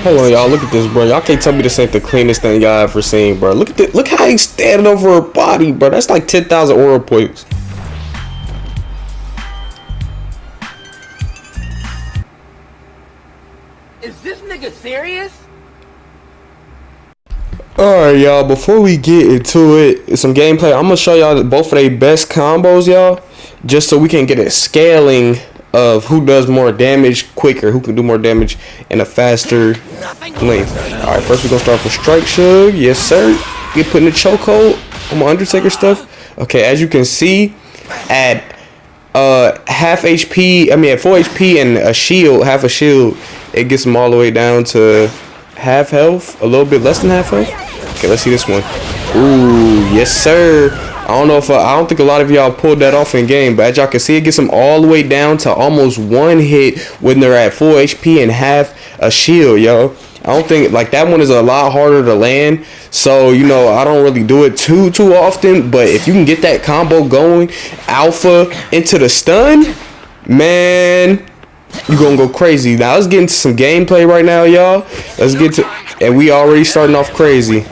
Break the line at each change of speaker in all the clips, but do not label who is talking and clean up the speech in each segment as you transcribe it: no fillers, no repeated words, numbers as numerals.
Hold on, y'all. Look at this, bro. Y'all can't tell me this ain't the cleanest thing y'all ever seen, bro. Look at this. Look how he's standing over her body, bro. That's like 10,000 aura points.
Is this nigga serious?
Alright, y'all. Before we get into it, some gameplay. I'm gonna show y'all both of their best combos, y'all, just so we can get a scaling of who does more damage quicker, who can do more damage in a faster length. Alright, first we're gonna start with Strike Shug. Yes, sir. Get put in the chokehold on my Undertaker stuff. Okay, as you can see, at half HP, at full HP and a shield, half a shield, it gets them all the way down to half health, a little bit less than half health. Okay, let's see this one. Ooh, yes, sir. I don't think a lot of y'all pulled that off in game, but as y'all can see, it gets them all the way down to almost one hit when they're at full HP and half a shield, yo. I don't think, like, that one is a lot harder to land, so, you know, I don't really do it too often, but if you can get that combo going, alpha into the stun, man, you gonna go crazy. Now, let's get into some gameplay right now, y'all. Let's get to, and we already starting off crazy.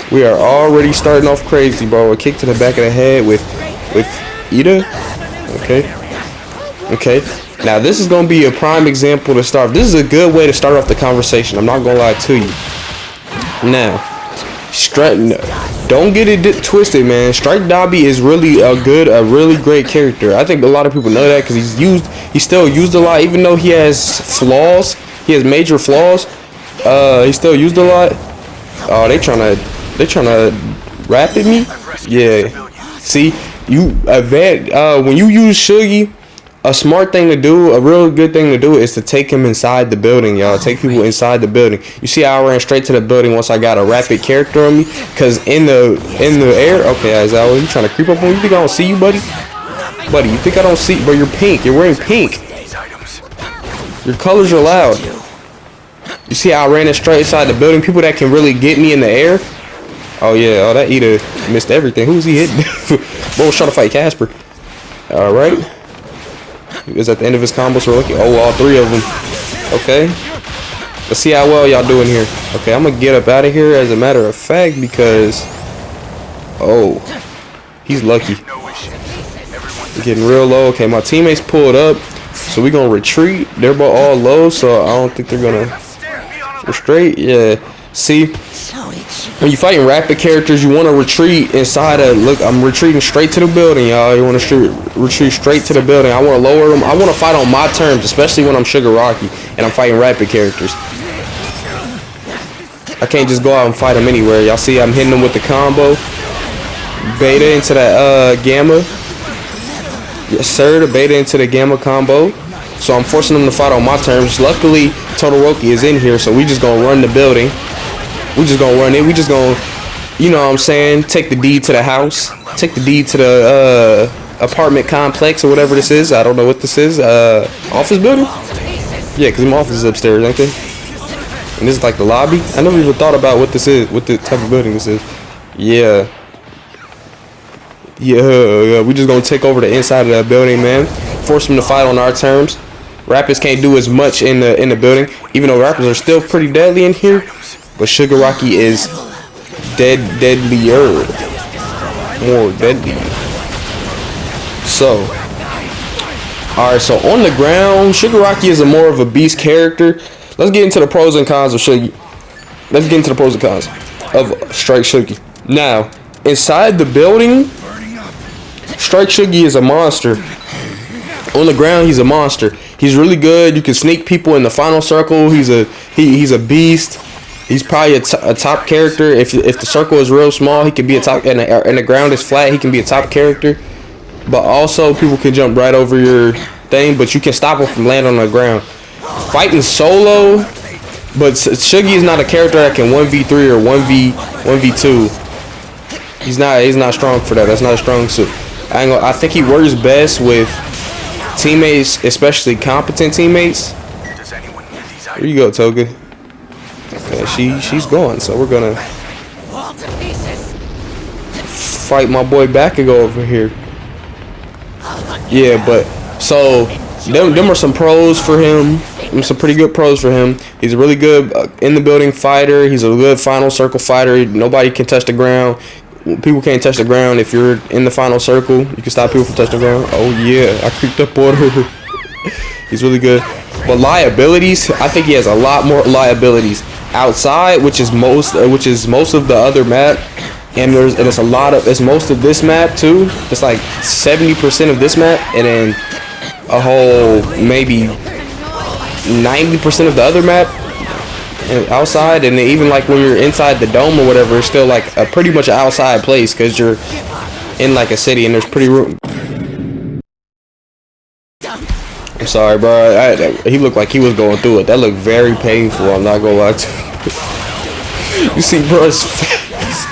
We are already starting off crazy, bro. A kick to the back of the head with Ida. Okay. Now this is gonna be a prime example to start. This is a good way to start off the conversation. I'm not gonna lie to you. Now, don't get it twisted, man. Strike Dobby is really a really great character. I think a lot of people know that because he's still used a lot, even though he has flaws. He has major flaws. He's still used a lot. Oh, they trying to rapid me? Yeah. See, when you use Shuggy, a smart thing to do, a real good thing to do is to take him inside the building, y'all. Take people inside the building. You see how I ran straight to the building once I got a rapid character on me? Cause in the air, okay, Aizawa, you trying to creep up on me? You think I don't see you, buddy? Buddy, you think I don't see? Bro, you're pink. You're wearing pink. Your colors are loud. You see how I ran it straight inside the building? People that can really get me in the air. Oh yeah, oh that Ida missed everything. Who's he hitting? Bro was trying to fight Casper. Alright. He was at the end of his combos, so we're looking. Oh, all three of them. Okay. Let's see how well y'all doing here. Okay, I'm gonna get up out of here as a matter of fact because oh, he's lucky. We're getting real low. Okay, my teammates pulled up, so we're gonna retreat. They're both all low, so I don't think they're gonna. We're straight. Yeah. See, when you fighting rapid characters, you want to retreat inside of. Look, I'm retreating straight to the building, y'all. You want to retreat straight to the building. I want to lower them. I want to fight on my terms, especially when I'm Shigaraki and I'm fighting rapid characters. I can't just go out and fight them anywhere. Y'all see, I'm hitting them with the combo. Beta into that gamma. Yes, sir. The beta into the gamma combo. So I'm forcing them to fight on my terms. Luckily, Todoroki is in here, so we just gonna run the building. We just gonna run it. We just gonna, you know what I'm saying, take the deed to the house. Take the deed to the apartment complex or whatever this is. I don't know what this is. Office building? Yeah, because my office is upstairs, ain't they? And this is like the lobby. I never even thought about what this is, what the type of building this is. Yeah. Yeah, we just gonna take over the inside of that building, man. Force them to fight on our terms. Rapids can't do as much in the building, even though Rapids are still pretty deadly in here. But Shigaraki is deadlier, more deadly. So, all right. So on the ground, Shigaraki is more of a beast character. Let's get into the pros and cons of Shuggy. Let's get into the pros and cons of Strike Shuggy. Now, inside the building, Strike Shuggy is a monster. On the ground, he's a monster. He's really good. You can sneak people in the final circle. He's a beast. He's probably a top character. If the circle is real small, he can be a top, and the ground is flat, he can be a top character. But also, people can jump right over your thing, but you can stop him from landing on the ground. Fighting solo, but Shuggy is not a character that can 1v3 or 1v2. He's not strong for that. That's not a strong suit. I think he works best with teammates, especially competent teammates. Here you go, Toga. Okay, she's gone, so we're gonna fight my boy back and go over here. Yeah, but so them are some pros for him. some pretty good pros for him. He's a really good in the building fighter. He's a good final circle fighter. Nobody can touch the ground. People can't touch the ground. If you're in the final circle, you can stop people from touching the ground. Oh yeah, I creeped up on her. He's really good. But liabilities, I think he has a lot more liabilities outside, which is most of the other map. And it's most of this map too. It's like 70% of this map, and then a whole maybe 90% of the other map and outside. And then even like when you're inside the dome or whatever, it's still like a pretty much outside place because you're in like a city and there's pretty room. I'm sorry, bro. He looked like he was going through it. That looked very painful. I'm not gonna lie to you. You see, bro's face.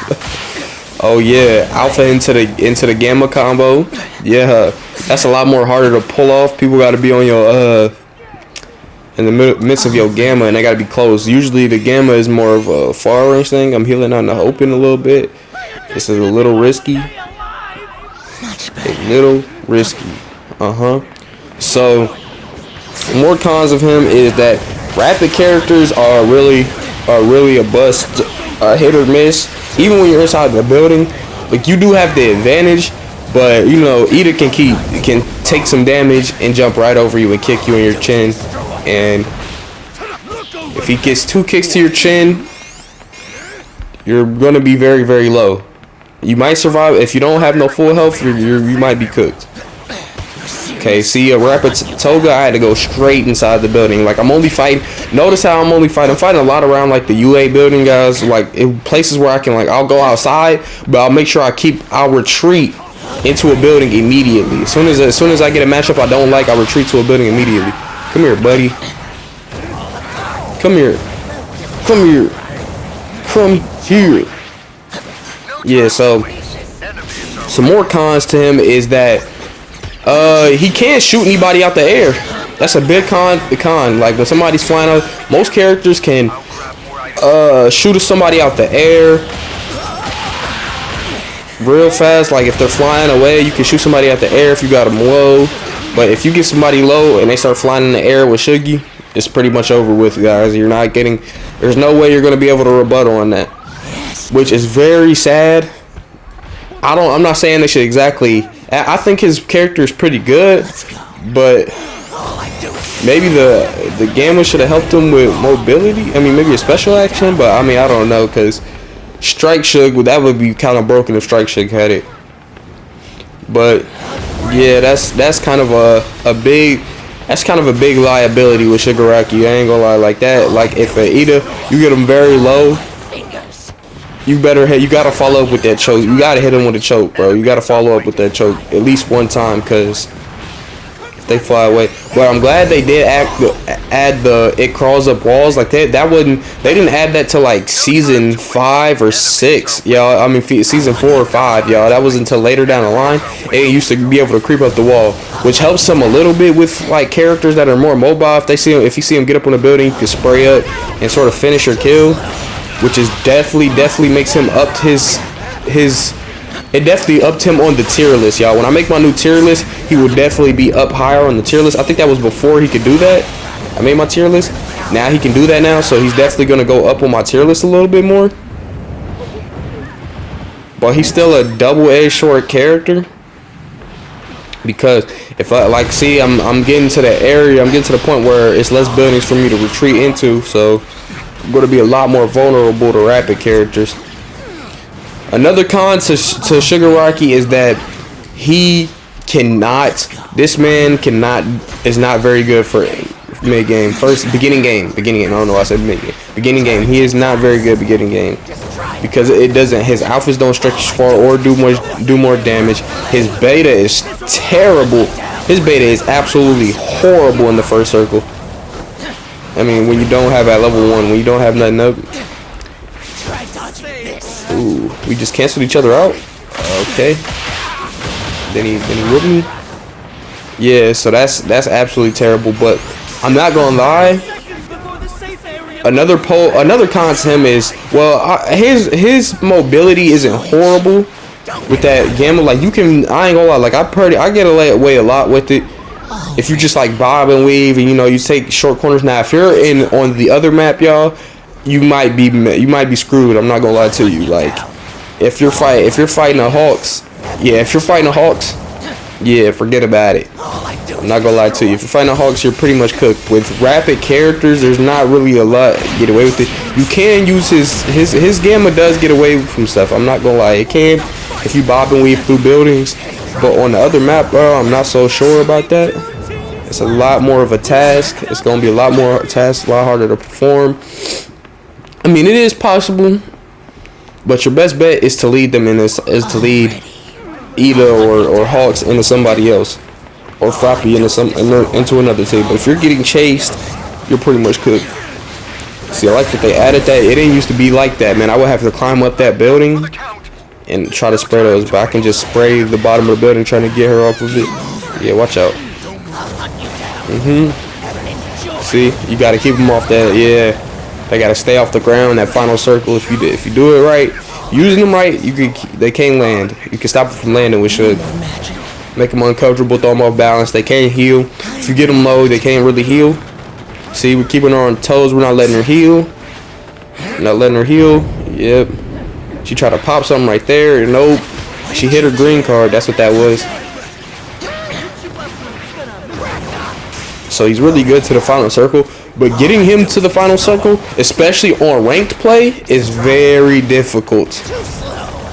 Oh yeah, alpha into the gamma combo. Yeah, that's a lot more harder to pull off. People got to be on your in the midst of your gamma, and they gotta be close. Usually the gamma is more of a far range thing. I'm healing on the open a little bit. This is a little risky. A little risky. So more cons of him is that rapid characters are really a bust, hit or miss. Even when you're inside the building, like you do have the advantage, but you know Ida can take some damage and jump right over you and kick you in your chin. And if he gets 2 kicks to your chin, you're gonna be very, very low. You might survive. If you don't have no full health, you might be cooked. Okay, see a rapid toga, I had to go straight inside the building. Like I'm only fighting. Notice how I'm only fighting. I'm fighting a lot around like the UA building, guys. Like in places where I can I'll go outside, but I'll make sure I'll retreat into a building immediately. As soon as I get a matchup I don't like, I'll retreat to a building immediately. Come here, buddy. Come here. Come here. Come here. Yeah, so some more cons to him is that he can't shoot anybody out the air. That's a big con. Like when somebody's flying out, most characters can shoot somebody out the air real fast. Like if they're flying away, you can shoot somebody out the air if you got them low. But if you get somebody low and they start flying in the air with Shuggy, it's pretty much over with, guys. There's no way you're gonna be able to rebuttal on that, which is very sad. I'm not saying they should exactly. I think his character is pretty good, but maybe the gamma should have helped him with mobility. I mean, maybe a special action, but I mean, I don't know, because Strike Shug, that would be kind of broken if Strike Shug had it. But yeah, that's kind of a big liability with Shigaraki. I ain't gonna lie, like that. Like if Ida, you get him very low, you gotta follow up with that choke. You gotta hit him with a choke, bro. You gotta follow up with that choke at least one time, cause if they fly away. But I'm glad they did add the it crawls up walls like that. They didn't add that to like season 5 or 6, y'all. I mean season 4 or 5, y'all. That was until later down the line. It used to be able to creep up the wall, which helps them a little bit with like characters that are more mobile. If you see him get up on a building, you can spray up and sort of finish your kill. Which is definitely makes him up it definitely upped him on the tier list, y'all. When I make my new tier list, he will definitely be up higher on the tier list. I think that was before he could do that. I made my tier list. Now he can do that now, so he's definitely gonna go up on my tier list a little bit more. But he's still a double-A short character. Because if I'm getting to the area, I'm getting to the point where it's less buildings for me to retreat into, so I'm going to be a lot more vulnerable to rapid characters. Another con to Shigaraki is that this man is not very good for mid game. Beginning game. I don't know why I said mid game. Beginning game. He is not very good beginning game because his alphas don't stretch as far or do more damage. His beta is terrible. His beta is absolutely horrible in the first circle. I mean, when you don't have at level 1, when you don't have nothing up. Ooh, we just canceled each other out. Okay. Then he whipped me. Yeah, so that's absolutely terrible. But I'm not gonna lie. Another con to him is, well, his mobility isn't horrible with that gamma. Like I ain't gonna lie. Like I get away a lot with it. if you just like bob and weave and you take short corners. Now if you're in on the other map, y'all, you might be screwed. I'm not gonna lie to you. Like if you're fighting the Hawks, yeah, forget about it. I'm not gonna lie to you. If you're fighting the Hawks, you're pretty much cooked. With rapid characters, there's not really a lot get away with it. You can use his gamma does get away from stuff. I'm not gonna lie, it can if you bob and weave through buildings. But on the other map, bro, I'm not so sure about that. It's a lot more of a task. It's gonna be a lot more task, a lot harder to perform. I mean, it is possible, but your best bet is to lead them in this, is to lead Ida or Hawks into somebody else, or Floppy into another team. But if you're getting chased, you're pretty much cooked. See, I like that they added that. It didn't used to be like that, man. I would have to climb up that building and try to spray those, but I can just spray the bottom of the building trying to get her off of it. Yeah, watch out. See, you gotta keep them off that. Yeah, they gotta stay off the ground. That final circle. If you do it right, using them right, they can't land. You can stop it from landing. We should make them uncomfortable, throw them off balance. They can't heal. If you get them low, they can't really heal. See, we're keeping her on toes. We're not letting her heal. Yep. She tried to pop something right there. Nope. She hit her green card. That's what that was. So he's really good to the final circle. But getting him to the final circle, especially on ranked play, is very difficult.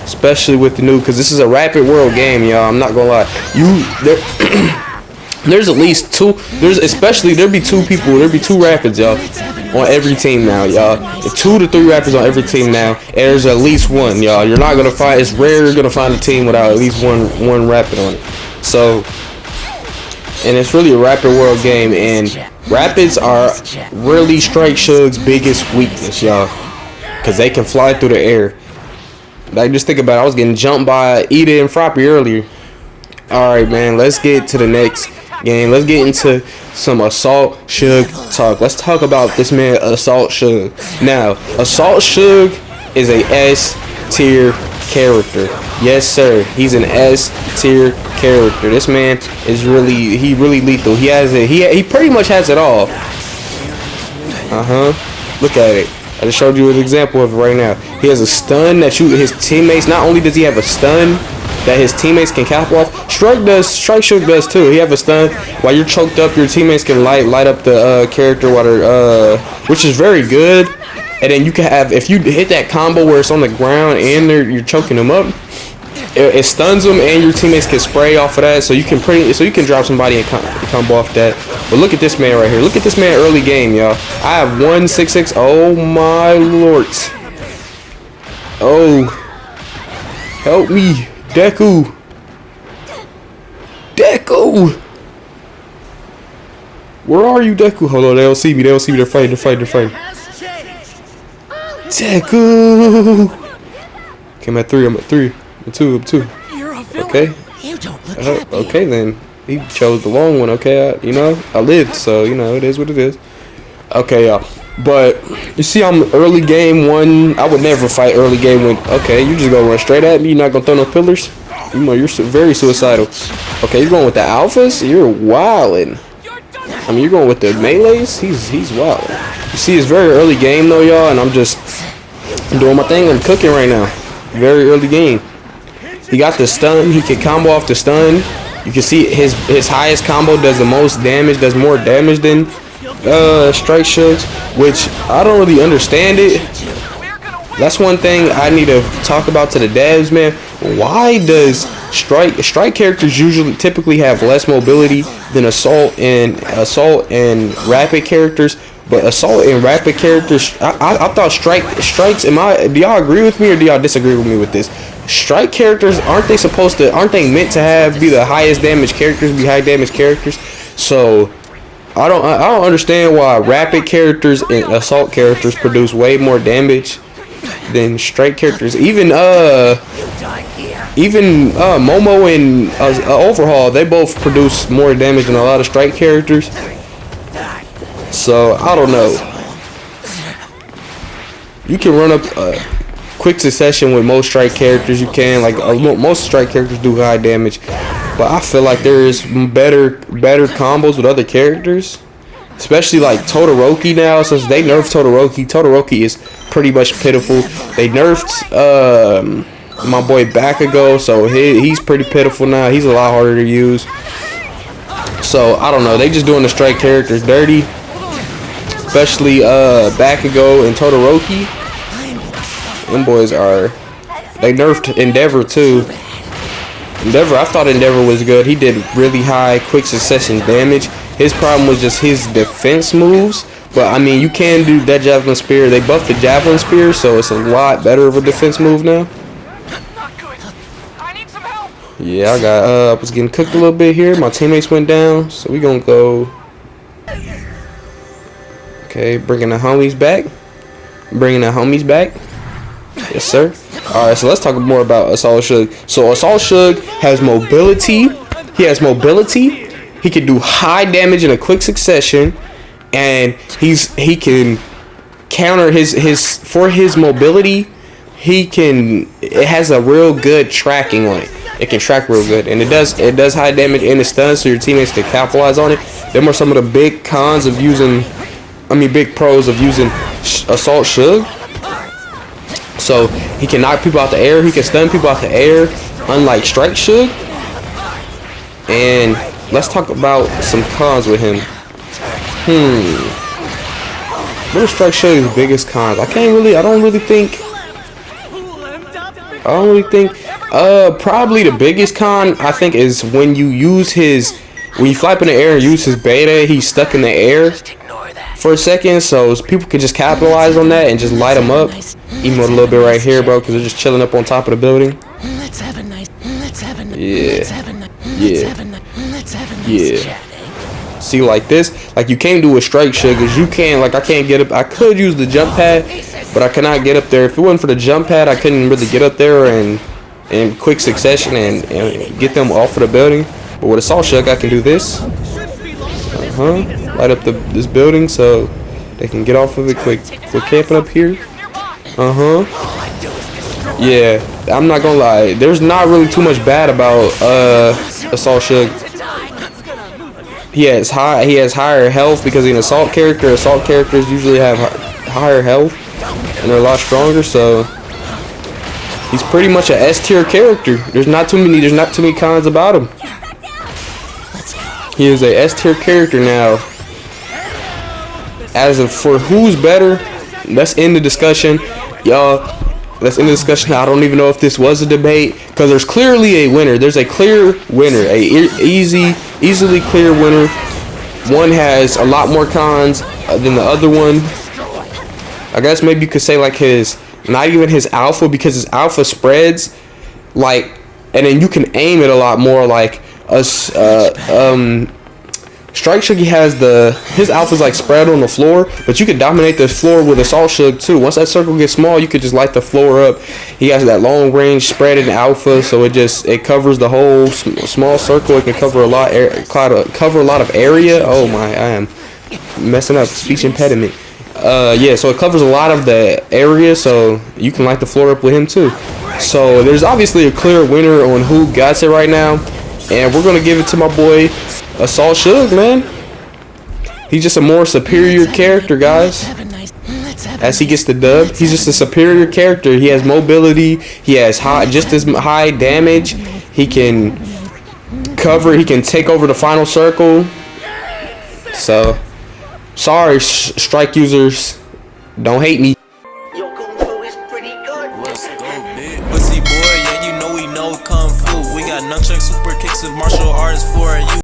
Especially with the new, because this is a rapid world game, y'all. I'm not gonna lie. There's at least two. There'd be two rapids, y'all, on every team now, y'all. 2 to 3 rapids on every team now. And there's at least one, y'all. You're not gonna find. It's rare you're gonna find a team without at least one rapid on it. So, and it's really a rapid world game, and rapids are really Strike Shug's biggest weakness, y'all, because they can fly through the air. Like, just think about it. I was getting jumped by Ida and Floppy earlier. All right, man. Let's get to the next game. Let's get into some Assault Shug talk. Let's talk about this man, Assault Shug. Now, Assault Shug is a S tier character. Yes, sir. He's an S tier character. This man is really lethal. He has it. He pretty much has it all. Look at it. I just showed you an example of it right now. He has a stun that his teammates. Not only does he have a stun that his teammates can cap off, Strike Shug does too. He have a stun while you're choked up. Your teammates can light up the character while they're which is very good. And then you can have, if you hit that combo where it's on the ground and you're choking them up, it stuns them, and your teammates can spray off of that. So you can drop somebody and combo off that. But look at this man right here. Look at this man early game, y'all. I have 166. Oh my lord. Oh, help me, Deku. Where are you, Deku? Hold on, they don't see me. They're fighting. Deku. Okay, I'm at 3. I'm 2. Okay. Okay then. He chose the long one. Okay, I lived, so it is what it is. Okay, y'all. But you see, I'm early game 1. I would never fight early game 1. Okay, you just gonna run straight at me. You're not gonna throw no pillars. You're very suicidal. Okay, you're going with the alphas. You're wildin'. I mean, you're going with the melees. He's wildin'. You see, it's very early game though, y'all, and I'm just doing my thing. I'm cooking right now. Very early game. He got the stun. He can combo off the stun. You can see his highest combo does the most damage. Does more damage than Strike Shug's, which I don't really understand it. That's one thing I need to talk about to the devs, man. Why does strike characters typically have less mobility than assault and rapid characters? But assault and rapid characters, I thought strikes. Do y'all agree with me or do y'all disagree with me with this? Strike characters, aren't they meant to be the highest damage characters, be high damage characters? So I don't understand why rapid characters and assault characters produce way more damage than strike characters. Even Momo and Overhaul, they both produce more damage than a lot of strike characters. So I don't know. You can run up quick succession with most strike characters. You can, like most strike characters do high damage. but I feel like there is better combos with other characters, especially like Todoroki now. Since they nerfed Todoroki, Todoroki is pretty much pitiful. They nerfed my boy Bakugo, so he's pretty pitiful now. He's a lot harder to use. So I don't know. They just doing the strike characters dirty, especially Bakugo and Todoroki. Them boys are. They nerfed Endeavor too. Endeavor, I thought Endeavor was good. He did really high quick succession damage. His problem was just his defense moves. But I mean, you can do that javelin spear. They buffed the javelin spear, so it's a lot better of a defense move now.
Not good. I need some help.
Yeah, I was getting cooked a little bit here. My teammates went down, so we gonna go. Okay, bringing the homies back. Yes, sir. Alright, so let's talk more about Assault Shug. So Assault Shug has mobility. He has mobility. He can do high damage in a quick succession, and he can counter his mobility. It has a real good tracking on it. It can track real good, and it does high damage and it stuns, so your teammates can capitalize on it. Them are some of the big pros of using Assault Shug. So he can knock people out the air. He can stun people out the air, unlike Strike Shug. And let's talk about some cons with him. What are Strike Shug's biggest cons? I don't really think. Probably the biggest con I think is when you fly up in the air and use his beta. He's stuck in the air for a second, so people can just capitalize on that and just light him up. Emote a little bit right here, bro, because they're just chilling up on top of the building. Yeah. See, like this, like you can't do a Strike Shug, because you can't, like I can't get up. I could use the jump pad, but I cannot get up there. If it wasn't for the jump pad, I couldn't really get up there and in quick succession and get them off of the building. But with Assault Shug, I can do this. Light up this building so they can get off of it quick. We're camping up here. Yeah, I'm not gonna lie. There's not really too much bad about Assault Shug. He has higher health because he's an assault character. Assault characters usually have higher health and they're a lot stronger. So he's pretty much an S tier character. There's not too many cons about him. He is a S tier character now. As for who's better, let's end the discussion, y'all. Let's end the discussion. I don't even know if this was a debate, because there's clearly a winner. There's a clear winner, easily clear winner. One has a lot more cons than the other one. I guess maybe you could say like not even his alpha, because his alpha spreads like, and then you can aim it a lot more. Like Strike Shug, his alpha's like spread on the floor, but you can dominate the floor with Assault Shug too. Once that circle gets small, you could just light the floor up. He has that long range spread in alpha, so it covers the whole small circle. It can cover a lot of area. Oh my, I am messing up, speech impediment. Yeah, so it covers a lot of the area, so you can light the floor up with him too. So there's obviously a clear winner on who got it right now, and we're gonna give it to my boy Assault Shug, man. He's just a more superior character, guys. As he gets the dub, he's just a superior character. He has mobility. He has just as high damage. He can cover. He can take over the final circle. So, sorry, strike users. Don't hate me.
Your kung fu is pretty good.
Let's go, bitch. Pussy boy, yeah, you know we know kung fu. We got nunchuck super kicks with martial arts for you.